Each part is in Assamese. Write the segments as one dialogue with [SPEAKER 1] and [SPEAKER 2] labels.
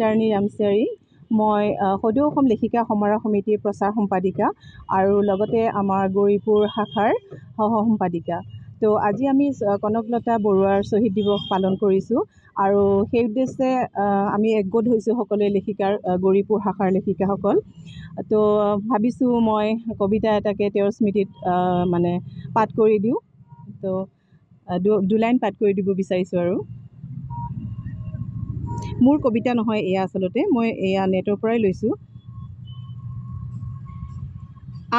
[SPEAKER 1] গীতাৰণী ৰামচিয়াৰী মই সদৌ অসম লেখিকা সমাৰোহ সমিতিৰ প্ৰচাৰ সম্পাদিকা আৰু লগতে আমাৰ গৌৰীপুৰ শাখাৰ সহ সম্পাদিকা। তো আজি আমি কনকলতা বৰুৱাৰ শ্বহীদ দিৱস পালন কৰিছোঁ আৰু সেই উদ্দেশ্যে আমি একগোট হৈছোঁ সকলোৱে লেখিকাৰ গৌৰীপুৰ শাখাৰ লেখিকাসকল। তো ভাবিছোঁ মই কবিতা এটাকে তেওঁৰ স্মৃতিত মানে পাঠ কৰি দিওঁ। তো দুলাইন পাঠ কৰি দিব বিচাৰিছোঁ আৰু মোৰ কবিতা নহয় এয়া, আচলতে মই এয়া নেটৰ পৰাই লৈছোঁ।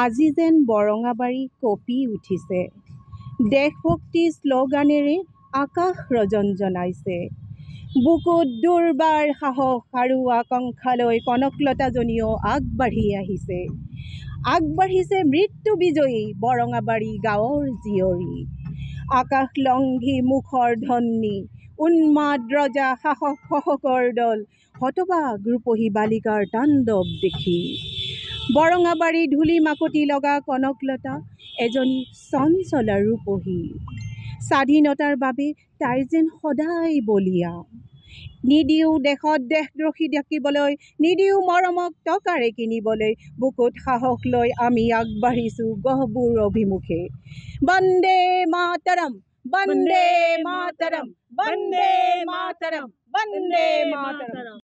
[SPEAKER 1] আজি যেন বৰঙাবাৰী কঁপি উঠিছে, দেশভক্তি শ্লোগানেৰে আকাশ ৰজনজনাইছে। বুকুত দুৰ্বাৰ সাহস আৰু আকাংক্ষালৈ কনকলতাজনীও আগবাঢ়ি আহিছে। আগবাঢ়িছে মৃত্যু বিজয়ী বৰঙাবাৰী গাঁৱৰ জীয়ৰী। আকাশ লংঘি মুখৰ ধ্বনি, উন্মাদ ৰজা সাহসকৰ দল, হতবাক ৰূপহী বালিকাৰ তাণ্ডৱ দেখি। বৰঙাবাৰী ধূলি মাকতি লগা কনকলতা এজনী চঞ্চলা ৰূপহী। স্বাধীনতাৰ বাবে তাই যেন সদায় বলিয়া। নিদিও দেশত দেশদ্ৰোহী ডাকিবলৈ, নিদিও মৰমক টকাৰে কিনিবলৈ, বুকুত সাহস লৈ আমি আগবাঢ়িছোঁ গহপুৰ অভিমুখে। বন্দে মাতৰম, বন্দে মাতৰম, বন্দে মাতৰম, বন্দে মাতৰম।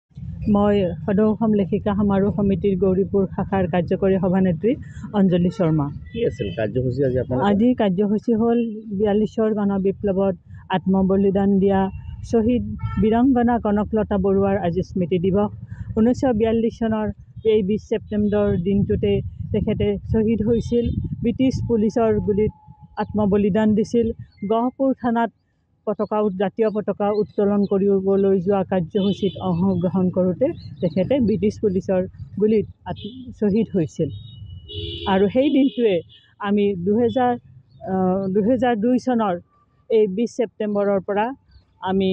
[SPEAKER 1] মই সদৌ অসম লেখিকা সমাৰোহ সমিতিৰ গৌৰীপুৰ শাখাৰ কাৰ্যকৰী সভানেত্ৰী অঞ্জলি শৰ্মা।
[SPEAKER 2] কি আছিল কাৰ্যসূচী আজি আপোনাৰ?
[SPEAKER 1] আজি কাৰ্যসূচী হ'ল 42ৰ গণবিপ্লৱত আত্মবলিদান দিয়া শ্বহীদ বীৰাংগনা কনকলতা বৰুৱাৰ আজি স্মৃতি দিৱস। 1942 চনৰ এই 20 ছেপ্টেম্বৰ দিনটোতে তেখেতে শ্বহীদ হৈছিল। ব্ৰিটিছ পুলিচৰ গুলীত আত্মবলিদান দিছিল। গহপুৰ থানাত জাতীয় পতাকা উত্তোলন কৰিবলৈ যোৱা কাৰ্যসূচীত অংশগ্ৰহণ কৰোঁতে তেখেতে ব্ৰিটিছ পুলিচৰ গুলীত শ্বহীদ হৈছিল। আৰু সেই দিনটোৱে আমি 2002 চনৰ এই 20 ছেপ্টেম্বৰৰ পৰা আমি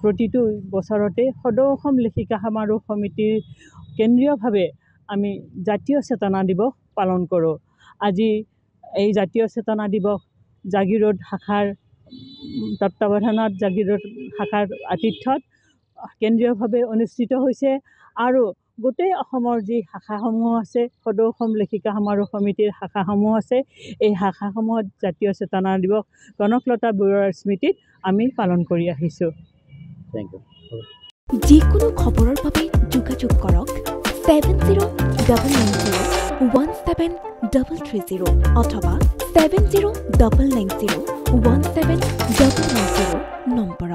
[SPEAKER 1] প্ৰতিটো বছৰতে সদৌ অসম লেখিকা সমাৰোহ সমিতিৰ কেন্দ্ৰীয়ভাৱে আমি জাতীয় চেতনা দিৱস পালন কৰোঁ। আজি এই জাতীয় চেতনা দিৱস জাগিৰোড শাখাৰ তত্বাৱধানত জাগিৰোড শাখাৰ আতিথ্যত কেন্দ্ৰীয়ভাৱে অনুষ্ঠিত হৈছে আৰু গোটেই অসমৰ যি শাখাসমূহ আছে, সদৌ অসম লেখিকা সমাৰোহ সমিতিৰ শাখাসমূহ আছে, এই শাখাসমূহত জাতীয় চেতনা দিৱস কনকলতা বৰুৱাৰ স্মৃতিত আমি পালন কৰি আহিছোঁ।
[SPEAKER 2] Thank you.
[SPEAKER 3] যিকোনো খবৰৰ বাবে যোগাযোগ কৰক 7099017330 অথবা 7099017990 নম্বৰত।